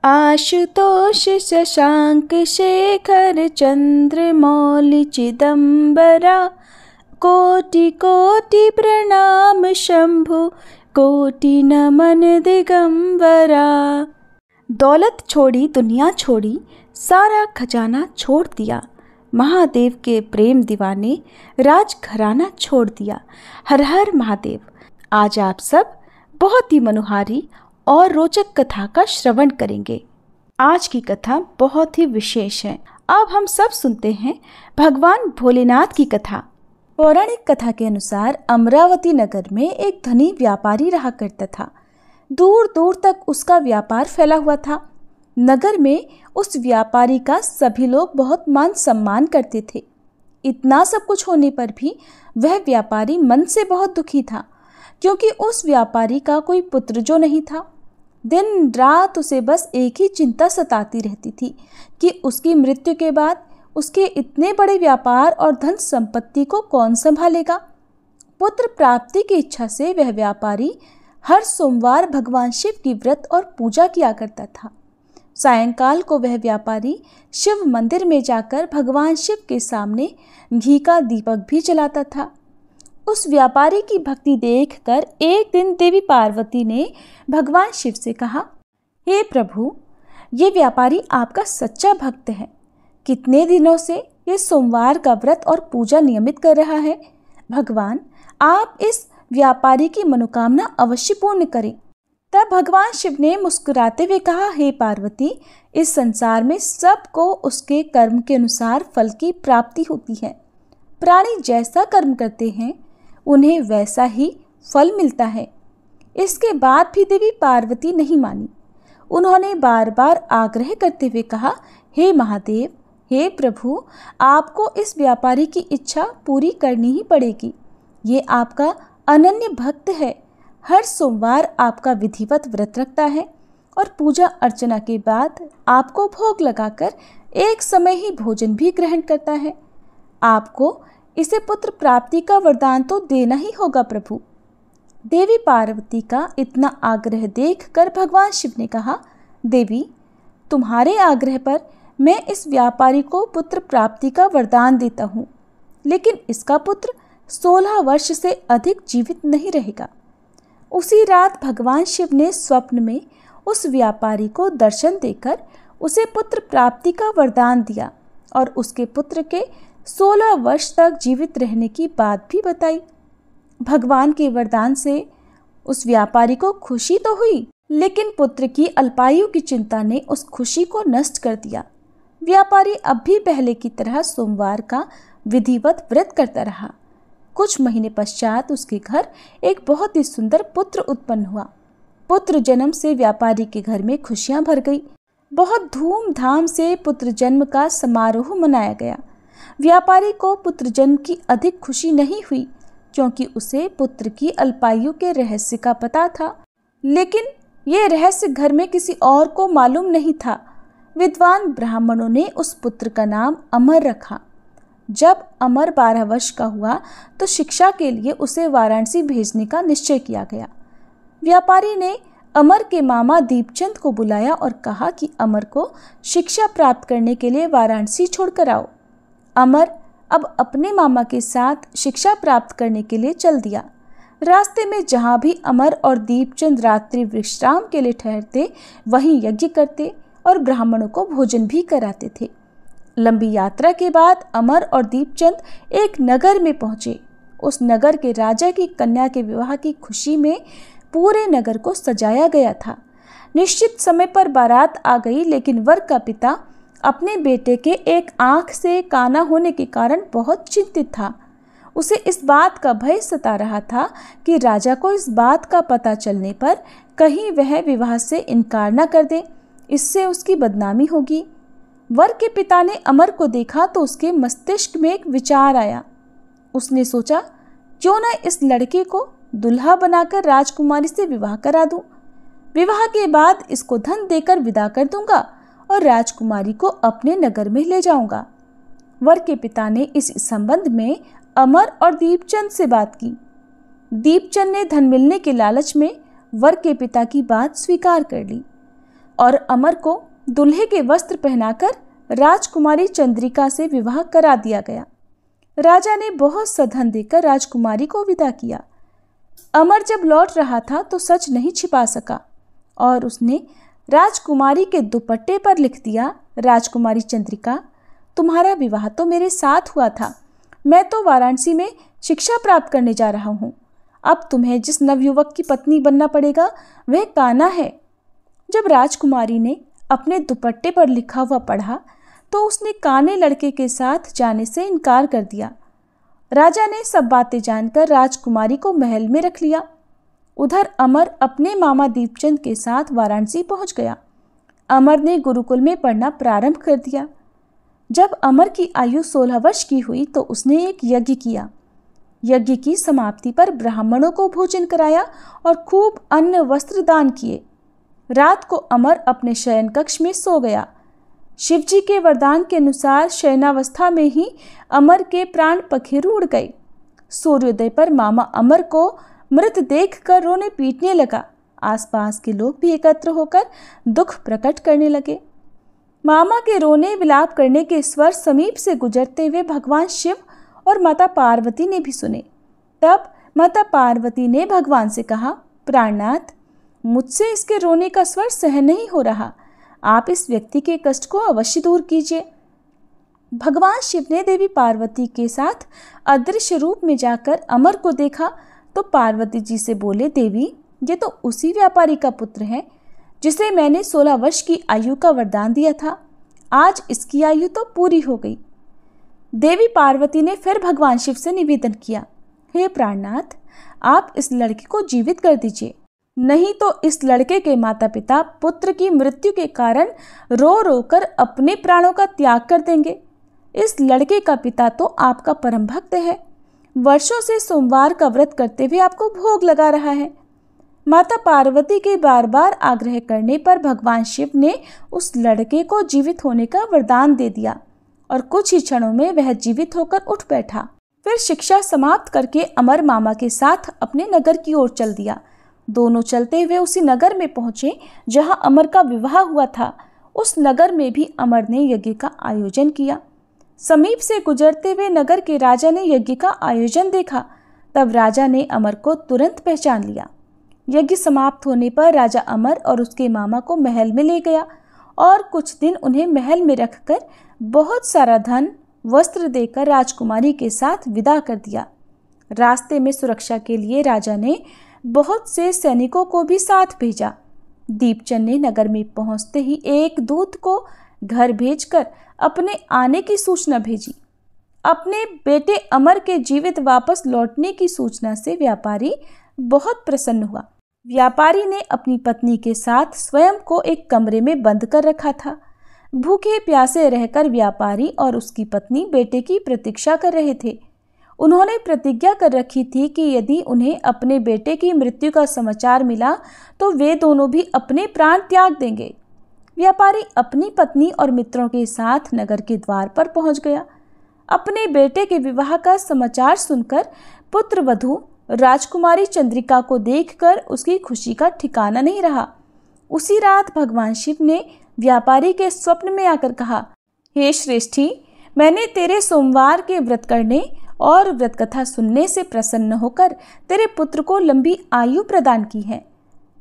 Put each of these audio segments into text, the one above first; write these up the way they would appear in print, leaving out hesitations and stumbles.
आशुतोष शशांक शेखर चंद्रमौलि चिदंबरा, कोटि कोटि प्रणाम शंभु, कोटि नमन दिगंबरा। दौलत छोड़ी दुनिया छोड़ी, सारा खजाना छोड़ दिया, महादेव के प्रेम दीवाने राज घराना छोड़ दिया। हर हर महादेव। आज आप सब बहुत ही मनोहारी और रोचक कथा का श्रवण करेंगे। आज की कथा बहुत ही विशेष है। अब हम सब सुनते हैं भगवान भोलेनाथ की कथा। पौराणिक कथा के अनुसार अमरावती नगर में एक धनी व्यापारी रहा करता था। दूर दूर तक उसका व्यापार फैला हुआ था। नगर में उस व्यापारी का सभी लोग बहुत मान सम्मान करते थे। इतना सब कुछ होने पर भी वह व्यापारी मन से बहुत दुखी था, क्योंकि उस व्यापारी का कोई पुत्र जो नहीं था। दिन रात उसे बस एक ही चिंता सताती रहती थी कि उसकी मृत्यु के बाद उसके इतने बड़े व्यापार और धन संपत्ति को कौन संभालेगा। पुत्र प्राप्ति की इच्छा से वह व्यापारी हर सोमवार भगवान शिव की व्रत और पूजा किया करता था। सायंकाल को वह व्यापारी शिव मंदिर में जाकर भगवान शिव के सामने घी का दीपक भी जलाता था। उस व्यापारी की भक्ति देखकर एक दिन देवी पार्वती ने भगवान शिव से कहा, हे प्रभु, ये व्यापारी आपका सच्चा भक्त है। कितने दिनों से ये सोमवार का व्रत और पूजा नियमित कर रहा है। भगवान, आप इस व्यापारी की मनोकामना अवश्य पूर्ण करें। तब भगवान शिव ने मुस्कुराते हुए कहा, हे पार्वती, इस संसार में सबको उसके कर्म के अनुसार फल की प्राप्ति होती है। प्राणी जैसा कर्म करते हैं उन्हें वैसा ही फल मिलता है। इसके बाद भी देवी पार्वती नहीं मानी। उन्होंने बार बार आग्रह करते हुए कहा, हे महादेव, हे प्रभु, आपको इस व्यापारी की इच्छा पूरी करनी ही पड़ेगी। ये आपका अनन्य भक्त है। हर सोमवार आपका विधिवत व्रत रखता है और पूजा अर्चना के बाद आपको भोग लगाकर एक समय ही भोजन भी ग्रहण करता है। आपको इसे पुत्र प्राप्ति का वरदान तो देना ही होगा प्रभु। देवी पार्वती का इतना आग्रह देखकर भगवान शिव ने कहा, देवी, तुम्हारे आग्रह पर मैं इस व्यापारी को पुत्र प्राप्ति का वरदान देता हूँ, लेकिन इसका पुत्र 16 वर्ष से अधिक जीवित नहीं रहेगा। उसी रात भगवान शिव ने स्वप्न में उस व्यापारी को दर्शन देकर उसे पुत्र प्राप्ति का वरदान दिया और उसके पुत्र के 16 वर्ष तक जीवित रहने की बात भी बताई। भगवान के वरदान से उस व्यापारी को खुशी तो हुई, लेकिन पुत्र की अल्पायु की चिंता ने उस खुशी को नष्ट कर दिया। व्यापारी अब भी पहले की तरह सोमवार का विधिवत व्रत करता रहा। कुछ महीने पश्चात उसके घर एक बहुत ही सुंदर पुत्र उत्पन्न हुआ। पुत्र जन्म से व्यापारी के घर में खुशियां भर गई। बहुत धूमधाम से पुत्र जन्म का समारोह मनाया गया। व्यापारी को पुत्र जन्म की अधिक खुशी नहीं हुई, क्योंकि उसे पुत्र की अल्पायु के रहस्य का पता था, लेकिन ये रहस्य घर में किसी और को मालूम नहीं था। विद्वान ब्राह्मणों ने उस पुत्र का नाम अमर रखा। जब अमर 12 वर्ष का हुआ तो शिक्षा के लिए उसे वाराणसी भेजने का निश्चय किया गया। व्यापारी ने अमर के मामा दीपचंद को बुलाया और कहा कि अमर को शिक्षा प्राप्त करने के लिए वाराणसी छोड़कर आओ। अमर अब अपने मामा के साथ शिक्षा प्राप्त करने के लिए चल दिया। रास्ते में जहाँ भी अमर और दीपचंद रात्रि विश्राम के लिए ठहरते, वहीं यज्ञ करते और ब्राह्मणों को भोजन भी कराते थे। लंबी यात्रा के बाद अमर और दीपचंद एक नगर में पहुंचे। उस नगर के राजा की कन्या के विवाह की खुशी में पूरे नगर को सजाया गया था। निश्चित समय पर बारात आ गई, लेकिन वर का पिता अपने बेटे के एक आंख से काना होने के कारण बहुत चिंतित था। उसे इस बात का भय सता रहा था कि राजा को इस बात का पता चलने पर कहीं वह विवाह से इनकार न कर दे, इससे उसकी बदनामी होगी। वर के पिता ने अमर को देखा तो उसके मस्तिष्क में एक विचार आया। उसने सोचा, क्यों न इस लड़के को दुल्हा बनाकर राजकुमारी से विवाह करा दूं। विवाह के बाद इसको धन देकर विदा कर दूंगा और राजकुमारी को अपने नगर में ले जाऊंगा। वर के पिता ने इस संबंध में अमर और दीपचंद से बात की। दीपचंद ने धन मिलने के लालच में वर के पिता की बात स्वीकार कर ली। और अमर को दूल्हे के वस्त्र पहनाकर राजकुमारी चंद्रिका से विवाह करा दिया गया। राजा ने बहुत सा धन देकर राजकुमारी को विदा किया। अमर जब लौट रहा था तो सच नहीं छिपा सका और उसने राजकुमारी के दुपट्टे पर लिख दिया, राजकुमारी चंद्रिका, तुम्हारा विवाह तो मेरे साथ हुआ था। मैं तो वाराणसी में शिक्षा प्राप्त करने जा रहा हूँ। अब तुम्हें जिस नवयुवक की पत्नी बनना पड़ेगा वह कान्हा है। जब राजकुमारी ने अपने दुपट्टे पर लिखा हुआ पढ़ा तो उसने काने लड़के के साथ जाने से इनकार कर दिया। राजा ने सब बातें जानकर राजकुमारी को महल में रख लिया। उधर अमर अपने मामा दीपचंद के साथ वाराणसी पहुंच गया। अमर ने गुरुकुल में पढ़ना प्रारंभ कर दिया। जब अमर की आयु 16 वर्ष की हुई तो उसने एक यज्ञ किया। यज्ञ की समाप्ति पर ब्राह्मणों को भोजन कराया और खूब अन्न वस्त्र दान किए। रात को अमर अपने शयन कक्ष में सो गया। शिवजी के वरदान के अनुसार शयनावस्था में ही अमर के प्राण पखेरु उड़ गए। सूर्योदय पर मामा अमर को मृत देखकर रोने पीटने लगा। आसपास के लोग भी एकत्र होकर दुख प्रकट करने लगे। मामा के रोने विलाप करने के स्वर समीप से गुजरते हुए भगवान शिव और माता पार्वती ने भी सुने। तब माता पार्वती ने भगवान से कहा, प्राणनाथ, मुझसे इसके रोने का स्वर सहन नहीं हो रहा। आप इस व्यक्ति के कष्ट को अवश्य दूर कीजिए। भगवान शिव ने देवी पार्वती के साथ अदृश्य रूप में जाकर अमर को देखा तो पार्वती जी से बोले, देवी, ये तो उसी व्यापारी का पुत्र है जिसे मैंने 16 वर्ष की आयु का वरदान दिया था। आज इसकी आयु तो पूरी हो गई। देवी पार्वती ने फिर भगवान शिव से निवेदन किया, हे प्राणनाथ, आप इस लड़के को जीवित कर दीजिए, नहीं तो इस लड़के के माता पिता पुत्र की मृत्यु के कारण रो रो कर अपने प्राणों का त्याग कर देंगे। इस लड़के का पिता तो आपका परम भक्त है, वर्षों से सोमवार का व्रत करते हुए आपको भोग लगा रहा है। माता पार्वती के बार बार आग्रह करने पर भगवान शिव ने उस लड़के को जीवित होने का वरदान दे दिया और कुछ ही क्षणों में वह जीवित होकर उठ बैठा। फिर शिक्षा समाप्त करके अमर मामा के साथ अपने नगर की ओर चल दिया। दोनों चलते हुए उसी नगर में पहुंचे जहां अमर का विवाह हुआ था। उस नगर में भी अमर ने यज्ञ का आयोजन किया। समीप से गुजरते हुए नगर के राजा ने यज्ञ का आयोजन देखा। तब राजा ने अमर को तुरंत पहचान लिया। यज्ञ समाप्त होने पर राजा अमर और उसके मामा को महल में ले गया और कुछ दिन उन्हें महल में रखकर बहुत सारा धन वस्त्र देकर राजकुमारी के साथ विदा कर दिया। रास्ते में सुरक्षा के लिए राजा ने बहुत से सैनिकों को भी साथ भेजा। दीपचंद ने नगर में पहुंचते ही एक दूत को घर भेजकर अपने आने की सूचना भेजी। अपने बेटे अमर के जीवित वापस लौटने की सूचना से व्यापारी बहुत प्रसन्न हुआ। व्यापारी ने अपनी पत्नी के साथ स्वयं को एक कमरे में बंद कर रखा था। भूखे प्यासे रहकर व्यापारी और उसकी पत्नी बेटे की प्रतीक्षा कर रहे थे। उन्होंने प्रतिज्ञा कर रखी थी कि यदि उन्हें अपने बेटे की मृत्यु का समाचार मिला तो वे दोनों भी अपने प्राण त्याग देंगे। व्यापारी अपनी पत्नी और मित्रों के साथ नगर के द्वार पर पहुंच गया। अपने बेटे के विवाह का समाचार सुनकर पुत्र वधू राजकुमारी चंद्रिका को देखकर उसकी खुशी का ठिकाना नहीं रहा। उसी रात भगवान शिव ने व्यापारी के स्वप्न में आकर कहा, हे श्रेष्ठी, मैंने तेरे सोमवार के व्रत करने और व्रत कथा सुनने से प्रसन्न होकर तेरे पुत्र को लंबी आयु प्रदान की है।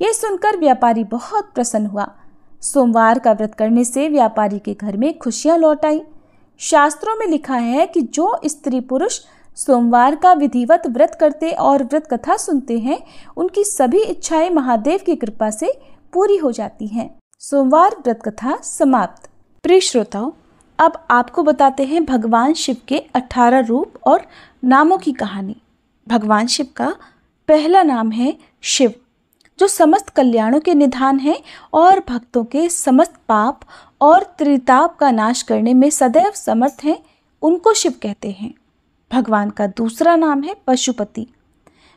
यह सुनकर व्यापारी बहुत प्रसन्न हुआ। सोमवार का व्रत करने से व्यापारी के घर में खुशियां लौट आई। शास्त्रों में लिखा है कि जो स्त्री पुरुष सोमवार का विधिवत व्रत करते और व्रत कथा सुनते हैं, उनकी सभी इच्छाएं महादेव की कृपा से पूरी हो जाती हैं। सोमवार व्रत कथा समाप्त। प्रिय श्रोताओं, अब आपको बताते हैं भगवान शिव के 18 रूप और नामों की कहानी। भगवान शिव का पहला नाम है शिव, जो समस्त कल्याणों के निधान है और भक्तों के समस्त पाप और त्रिताप का नाश करने में सदैव समर्थ हैं, उनको शिव कहते हैं। भगवान का दूसरा नाम है पशुपति।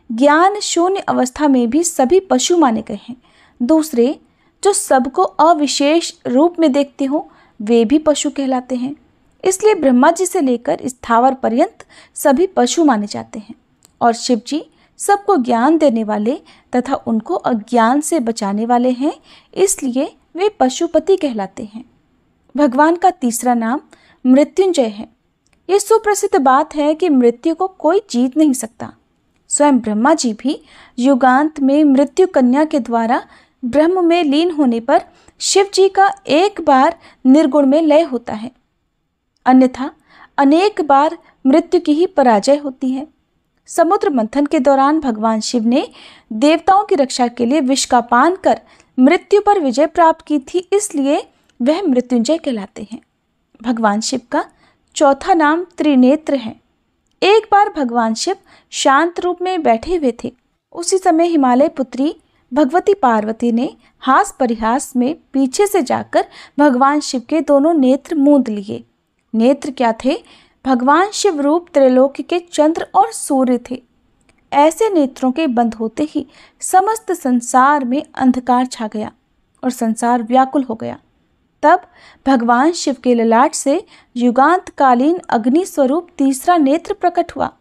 ज्ञान शून्य अवस्था में भी सभी पशु माने गए हैं। दूसरे, जो सबको अविशेष रूप में देखते हो, वे भी पशु कहलाते हैं। इसलिए ब्रह्मा जी से लेकर स्थावर पर्यंत सभी पशु माने जाते हैं। और शिव जी सबको ज्ञान देने वाले तथा उनको अज्ञान से बचाने वाले हैं, इसलिए वे पशुपति कहलाते हैं। भगवान का तीसरा नाम मृत्युंजय है। ये सुप्रसिद्ध बात है कि मृत्यु को कोई जीत नहीं सकता। स्वयं ब्रह्मा जी भी युगांत में मृत्यु कन्या के द्वारा ब्रह्म में लीन होने पर शिव जी का एक बार निर्गुण में लय होता है, अन्यथा अनेक बार मृत्यु की ही पराजय होती है। समुद्र मंथन के दौरान भगवान शिव ने देवताओं की रक्षा के लिए विष का पान कर मृत्यु पर विजय प्राप्त की थी, इसलिए वह मृत्युंजय कहलाते हैं। भगवान शिव का चौथा नाम त्रिनेत्र है। एक बार भगवान शिव शांत रूप में बैठे हुए थे। उसी समय हिमालय पुत्री भगवती पार्वती ने हास परिहास में पीछे से जाकर भगवान शिव के दोनों नेत्र मूंद लिए। नेत्र क्या थे? भगवान शिव रूप त्रैलोक्य के चंद्र और सूर्य थे। ऐसे नेत्रों के बंद होते ही समस्त संसार में अंधकार छा गया और संसार व्याकुल हो गया। तब भगवान शिव के ललाट से युगांत कालीन अग्नि स्वरूप तीसरा नेत्र प्रकट हुआ।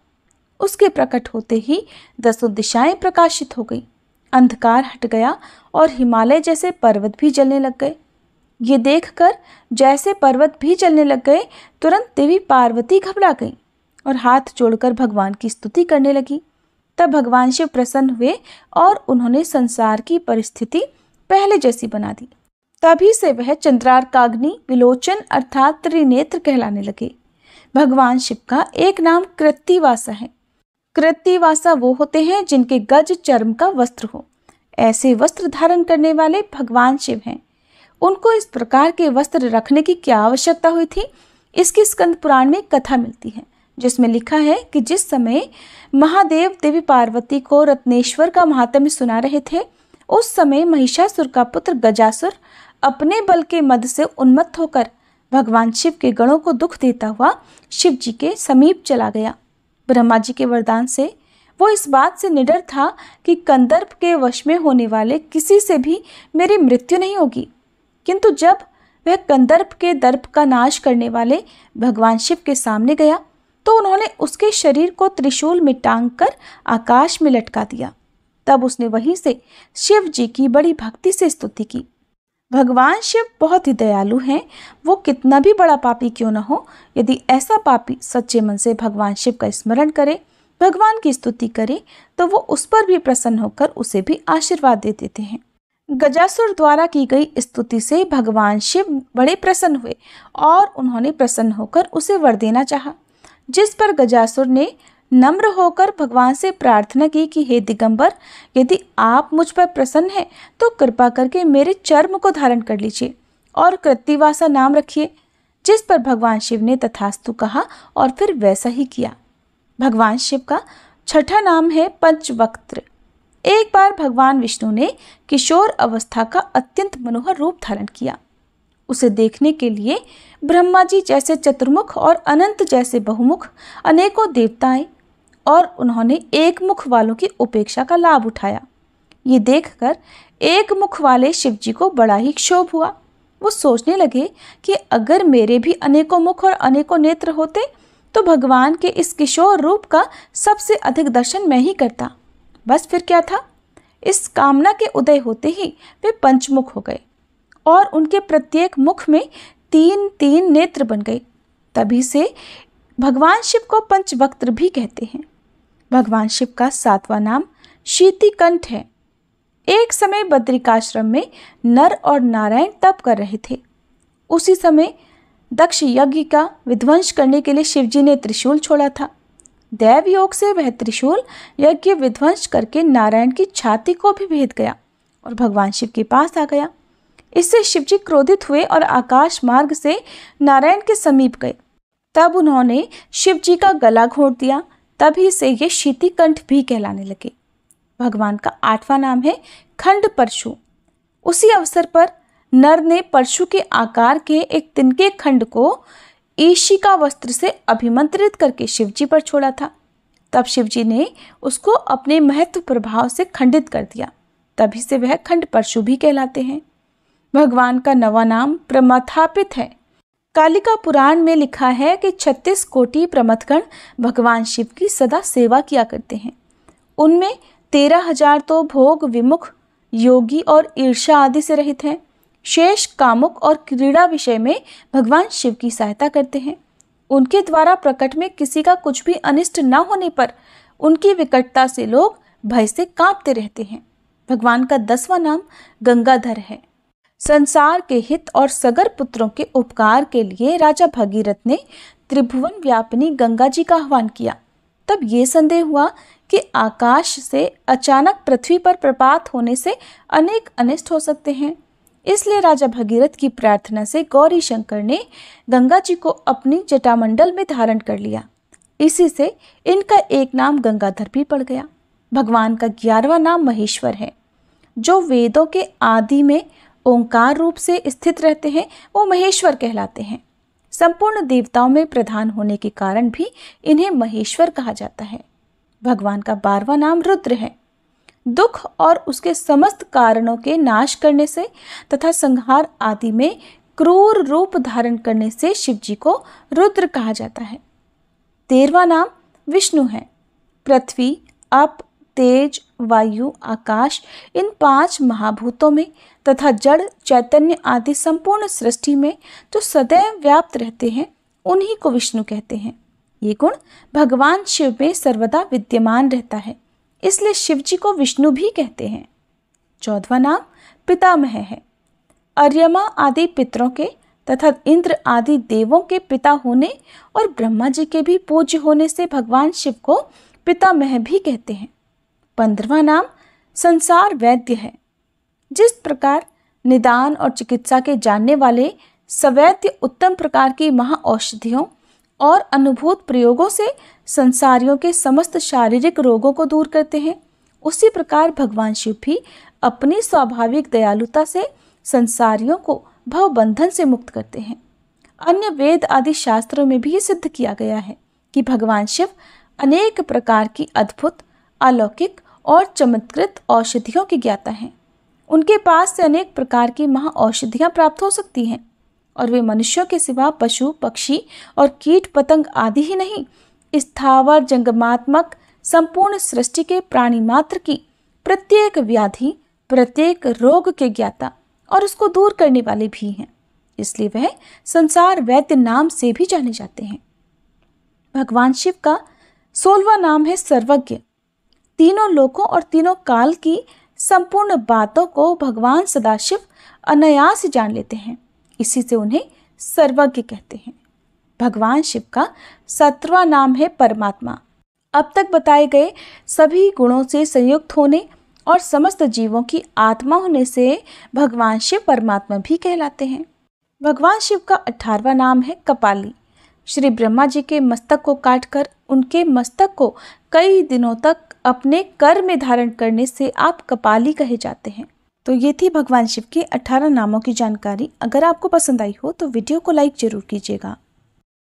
उसके प्रकट होते ही 10 दिशाएं प्रकाशित हो गई, अंधकार हट गया और हिमालय जैसे पर्वत भी जलने लग गए। ये देखकर जैसे पर्वत भी जलने लग गए, तुरंत देवी पार्वती घबरा गई और हाथ जोड़कर भगवान की स्तुति करने लगी। तब भगवान शिव प्रसन्न हुए और उन्होंने संसार की परिस्थिति पहले जैसी बना दी। तभी से वह चंद्रार्काग्नि विलोचन अर्थात त्रिनेत्र कहलाने लगे। भगवान शिव का एक नाम कृत्तिवासा है। कृत्तिवासा वो होते हैं जिनके गज चर्म का वस्त्र हो। ऐसे वस्त्र धारण करने वाले भगवान शिव हैं। उनको इस प्रकार के वस्त्र रखने की क्या आवश्यकता हुई थी, इसकी स्कंद पुराण में कथा मिलती है, जिसमें लिखा है कि जिस समय महादेव देवी पार्वती को रत्नेश्वर का महात्म्य सुना रहे थे, उस समय महिषासुर का पुत्र गजासुर अपने बल के मद से उन्मत्त होकर भगवान शिव के गणों को दुख देता हुआ शिव जी के समीप चला गया। ब्रह्मा जी के वरदान से वो इस बात से निडर था कि कंदर्प के वश में होने वाले किसी से भी मेरी मृत्यु नहीं होगी। किंतु जब वह कंदर्प के दर्प का नाश करने वाले भगवान शिव के सामने गया तो उन्होंने उसके शरीर को त्रिशूल में टांग कर आकाश में लटका दिया। तब उसने वहीं से शिव जी की बड़ी भक्ति से स्तुति की। भगवान शिव बहुत ही दयालु हैं। वो कितना भी बड़ा पापी क्यों न हो, यदि ऐसा पापी सच्चे मन से भगवान शिव का स्मरण करे, भगवान की स्तुति करे, तो वो उस पर भी प्रसन्न होकर उसे भी आशीर्वाद दे देते हैं। गजासुर द्वारा की गई स्तुति से भगवान शिव बड़े प्रसन्न हुए और उन्होंने प्रसन्न होकर उसे वर देना चाहा, जिस पर गजासुर ने नम्र होकर भगवान से प्रार्थना की कि हे दिगंबर, यदि आप मुझ पर प्रसन्न हैं तो कृपा करके मेरे चर्म को धारण कर लीजिए और कृत्तिवासा नाम रखिए। जिस पर भगवान शिव ने तथास्तु कहा और फिर वैसा ही किया। भगवान शिव का छठा नाम है पंचवक्त्र। एक बार भगवान विष्णु ने किशोर अवस्था का अत्यंत मनोहर रूप धारण किया। उसे देखने के लिए ब्रह्मा जी जैसे चतुर्मुख और अनंत जैसे बहुमुख अनेकों देवता आए और उन्होंने एक मुख वालों की उपेक्षा का लाभ उठाया। ये देखकर एक मुख वाले शिव जी को बड़ा ही क्षोभ हुआ। वो सोचने लगे कि अगर मेरे भी अनेकों मुख और अनेकों नेत्र होते तो भगवान के इस किशोर रूप का सबसे अधिक दर्शन मैं ही करता। बस फिर क्या था। इस कामना के उदय होते ही वे पंचमुख हो गए और उनके प्रत्येक मुख में 3-3 नेत्र बन गए। तभी से भगवान शिव को पंचवक्त्र भी कहते हैं। भगवान शिव का 7वां नाम शीतिकंठ है। एक समय बद्रिकाश्रम में नर और नारायण तप कर रहे थे। उसी समय दक्ष यज्ञ का विध्वंस करने के लिए शिवजी ने त्रिशूल छोड़ा था। दैव योग से वह त्रिशूल यज्ञ विध्वंस करके नारायण की छाती को भी भेद गया और भगवान शिव के पास आ गया। इससे शिवजी क्रोधित हुए और आकाश मार्ग से नारायण के समीप गए। तब उन्होंने शिवजी का गला घोंट दिया। तभी से ये शीतिकंठ भी कहलाने लगे। भगवान का 8वां नाम है खंड परशु। उसी अवसर पर नर ने परशु के आकार के एक तिनके खंड को ईशी का वस्त्र से अभिमंत्रित करके शिवजी पर छोड़ा था। तब शिवजी ने उसको अपने महत्व प्रभाव से खंडित कर दिया। तभी से वह खंड परशु भी कहलाते हैं। भगवान का 9वां नाम प्रमथापित है। कालिका पुराण में लिखा है कि 36 कोटि प्रमथगण भगवान शिव की सदा सेवा किया करते हैं। उनमें 13,000 तो भोग विमुख योगी और ईर्षा आदि से रहित हैं। शेष कामुक और क्रीड़ा विषय में भगवान शिव की सहायता करते हैं। उनके द्वारा प्रकट में किसी का कुछ भी अनिष्ट न होने पर उनकी विकटता से लोग भय से कांपते रहते हैं। भगवान का 10वां नाम गंगाधर है। संसार के हित और सगर पुत्रों के उपकार के लिए राजा भगीरथ ने त्रिभुवन व्यापिनी गंगा जी का आह्वान किया। तब ये संदेह हुआ कि आकाश से अचानक पृथ्वी पर प्रपात होने से अनेक अनिष्ट हो सकते हैं। इसलिए राजा भगीरथ की प्रार्थना से गौरी शंकर ने गंगा जी को अपनी जटामंडल में धारण कर लिया। इसी से इनका एक नाम गंगाधर भी पड़ गया। भगवान का 11वां नाम महेश्वर है। जो वेदों के आदि में ओंकार रूप से स्थित रहते हैं वो महेश्वर कहलाते हैं। संपूर्ण देवताओं में प्रधान होने के कारण भी इन्हें महेश्वर कहा जाता है। भगवान का 12वां नाम रुद्र है। दुख और उसके समस्त कारणों के नाश करने से तथा संहार आदि में क्रूर रूप धारण करने से शिव जी को रुद्र कहा जाता है। 13वां नाम विष्णु है। पृथ्वी, अप, तेज, वायु, आकाश इन 5 महाभूतों में तथा जड़, चैतन्य आदि संपूर्ण सृष्टि में जो सदैव व्याप्त रहते हैं उन्हीं को विष्णु कहते हैं। ये गुण भगवान शिव में सर्वदा विद्यमान रहता है, इसलिए शिव जी को विष्णु भी कहते हैं। 14वां नाम पितामह है। अर्यमा आदि पितरों के तथा इंद्र आदि देवों के पिता होने और ब्रह्मा जी के भी पूज्य होने से भगवान शिव को पितामह भी कहते हैं। 15वां नाम संसार वैद्य है। जिस प्रकार निदान और चिकित्सा के जानने वाले सवैद्य उत्तम प्रकार की महाऔषधियों और अनुभूत प्रयोगों से संसारियों के समस्त शारीरिक रोगों को दूर करते हैं, उसी प्रकार भगवान शिव भी अपनी स्वाभाविक दयालुता से संसारियों को भव बंधन से मुक्त करते हैं। अन्य वेद आदि शास्त्रों में भी ये सिद्ध किया गया है कि भगवान शिव अनेक प्रकार की अद्भुत, अलौकिक और चमत्कृत औषधियों के ज्ञाता हैं। उनके पास से अनेक प्रकार की महाऔषधियाँ प्राप्त हो सकती हैं और वे मनुष्यों के सिवा पशु, पक्षी और कीट पतंग आदि ही नहीं, स्थावर जंगमात्मक संपूर्ण सृष्टि के प्राणी मात्र की प्रत्येक व्याधि, प्रत्येक रोग के ज्ञाता और उसको दूर करने वाले भी हैं। इसलिए वह संसार वैद्य नाम से भी जाने जाते हैं। भगवान शिव का 16वां नाम है सर्वज्ञ। तीनों लोकों और तीनों काल की संपूर्ण बातों को भगवान सदाशिव अनायास जान लेते हैं, इसी से उन्हें सर्वज्ञ कहते हैं। भगवान शिव का 17वां नाम है परमात्मा। अब तक बताए गए सभी गुणों से संयुक्त होने और समस्त जीवों की आत्मा होने से भगवान शिव परमात्मा भी कहलाते हैं। भगवान शिव का 18वां नाम है कपाली। श्री ब्रह्मा जी के मस्तक को काटकर उनके मस्तक को कई दिनों तक अपने कर में धारण करने से आप कपाली कहे जाते हैं। तो ये थी भगवान शिव के 18 नामों की जानकारी। अगर आपको पसंद आई हो तो वीडियो को लाइक जरूर कीजिएगा।